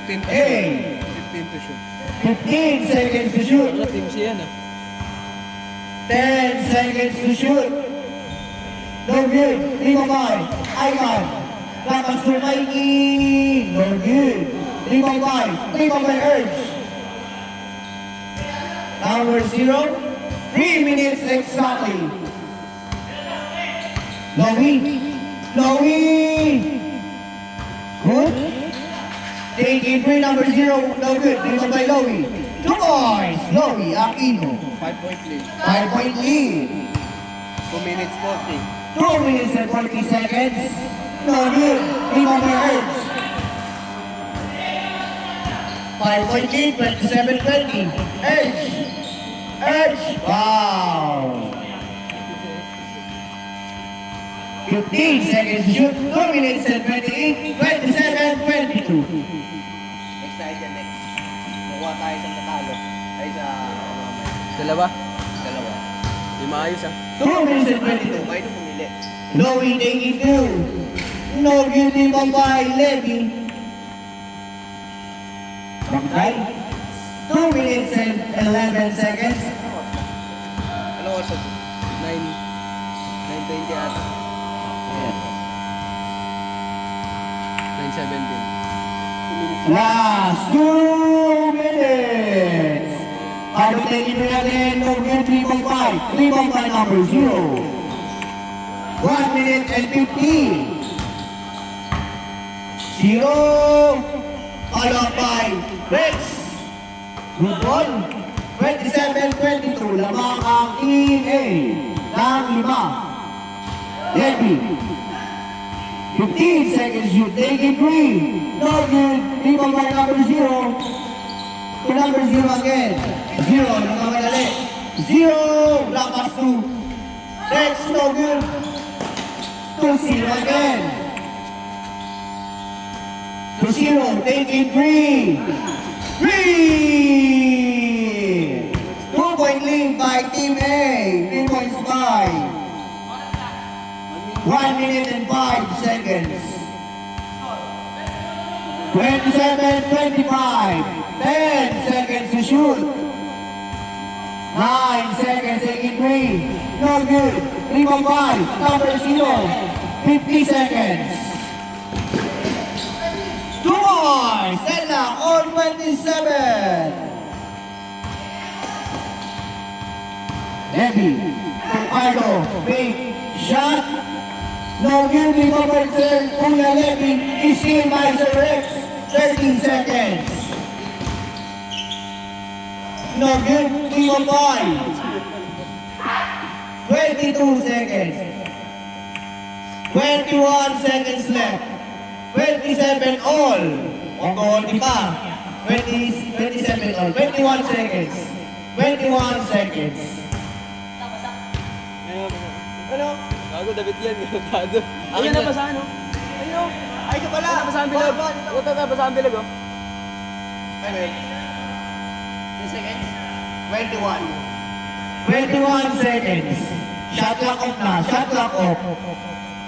15 to A. shoot. 15 to shoot. 15 seconds to shoot. Wala team siya yan 10 seconds to shoot. No good. 3-5. Ivan. Lakas to Mikey. No good. 3-5. 3-5 Urge. Number 0. 3 minutes exactly. Lowy. Lowy. Good. Take in 3, number 0. No good. 3-5 Lowy. 2 points. Lowy. Aquino. 5-point lead. 5-point lead. 2 minutes 40. 2 minutes and 40 seconds. No good. 3-5 Urge. 5-point lead. 27-20. Urge. Urge. Wow. 15 seconds shoot. 2 minutes and 28. 27-22. Next tayo dyan, next. Nakuha tayo sa natalo. Ay sa... Dalawa. Dalawa. Di maayos 2 minutes and 22. Kayo na pumili. Lowy taking 2. No guilty by Levy. Bangkay. 2 minutes and 11 seconds. Ano oras sa 9:20 ata. 9:17. Last 2 minutes. Ano taking natin? No guilty by 3-5 number 0. 1 minute and 15. 0. Followed by Rex. Good ball. 27-22. Lamang ang EA ng 5. Levy. 15 seconds you take it 3. No good. 3-5 number 0. To number 0 again. 0. Nakamadali. 0. Lakas 2. Rex no good. 2-0 again. 2-0. Take it 3. 3. 2-point lead by Team A. 3 points by. 1 minute and 5 seconds. 27-25. 10 seconds to shoot. 9 seconds, taking 3. No good. 3-5. Number 0. 50 seconds. 2 more. Stella on 27. Levy. Ricardo. Big shot. No good. 3-5. Kuya Levy is seen by Sir Rex. 13 seconds. No good. 3-5. 22 seconds. 21 seconds left. 27 all. Ongoing pa. 27 all. 21 seconds. 21 seconds. Ano? Gago, David yan. Gago. Ayun na pa sa ano? Ayun. Ay, ka pala! Ayun na pa sa ang bilog. Ayun na pa sa ang bilog Wait. 10 seconds. 21. 21 seconds. Shot clock off na. Shot clock off.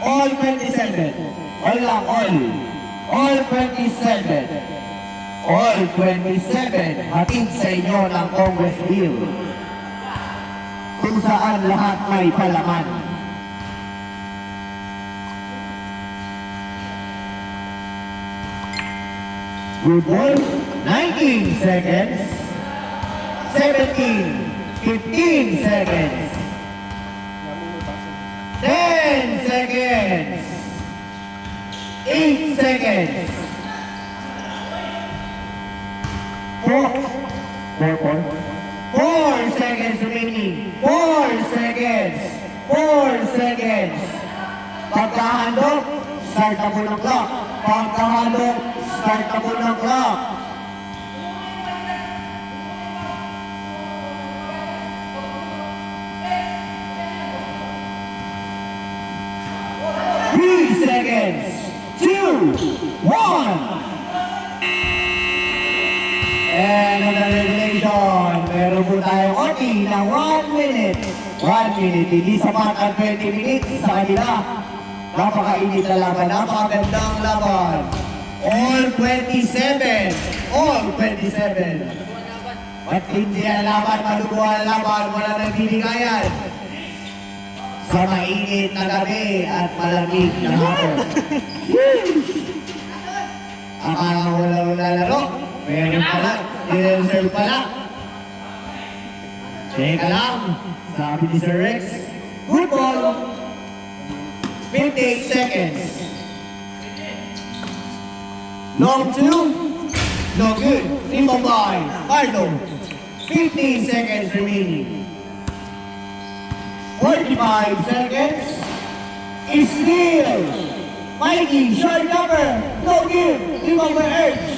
All 27. All lang, all. All 27. All 27. Hatid sa inyo ng Congress Bill. Kung saan lahat may palaman. Good ball. 19 seconds. 17. 15 seconds. 10 seconds. 8 seconds. 4 seconds remaining. 4 seconds. 4 seconds. Pagkahandog, start na po ng clock. Pagkahandog, start na po ng clock. Seconds. 2, 1. And on the regulation, meron po tayong OT na 1 minute. 1 minute, hindi sapat ang 20 minutes sa kanila. Napakainit na laban, napakagandang laban. All 27. All 27. At hindi ang laban, malubo ang laban, wala nang diligayan. Sa mainit na gabi at malamig na hapon. Akala mo wala laro? Meron pala, i-reserve pala. Teka lang, sabi ni Sir Rex. Good ball. 58 seconds. Long two. No good. Limbo by Carlo. 15 seconds remaining. 45 seconds. Is still. Mikey, short cover. No give. Limbo by Edge.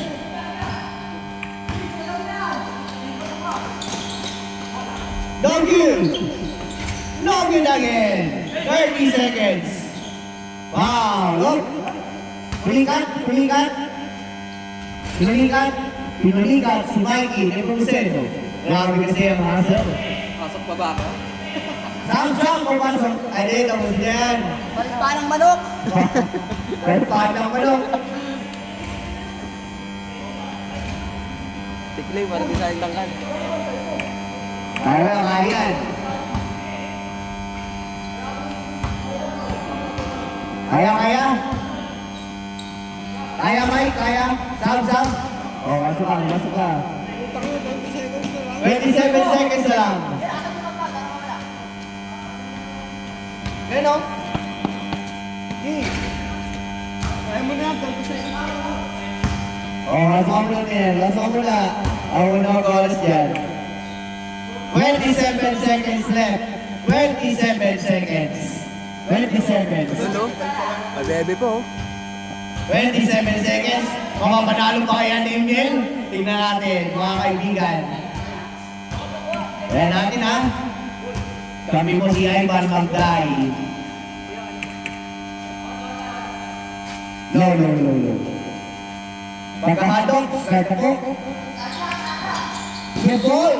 No good. No good again. 30 seconds. Wow, look. Pulikat. Pinulikat si Mikey Nepomuceno. Grabe kasi ang hassle. Pasok pa ba ako? Sam, pumasok. Ay, di, tapos na yan. Parang manok. Kahit paano ang manok. Tikling, parang di sa tangkan. Kaya yan. Kaya? Kaya, Mike? Kaya? Sam? Oh, masuk ka. 27 seconds na lang. Ano? Oh, lasok mo na. Ako na ang oras dyan. 27 seconds left. 27 seconds. 20 seconds. Ano? May bebe po. 27 seconds. Makapanalo pa kaya ni Emil? Tingnan natin, mga kaibigan. Ayan natin ha. Kami po si Ivan Magday. No. Pagkahadok, start ako. Good ball.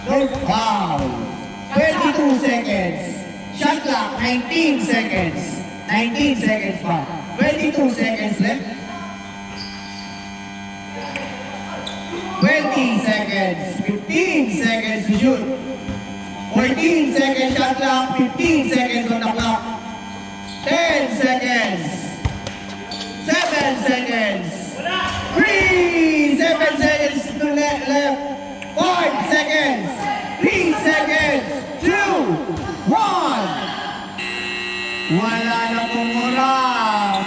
No foul. 22 seconds. Shot clock, 19 seconds. 19 seconds pa. 22 seconds left. 20 seconds. 15 seconds to shoot. 14 seconds shot clock. 15 seconds on the clock. 10 seconds. 7 seconds. 3 7 seconds to left. 5 seconds. 3 seconds. 2 1. Wala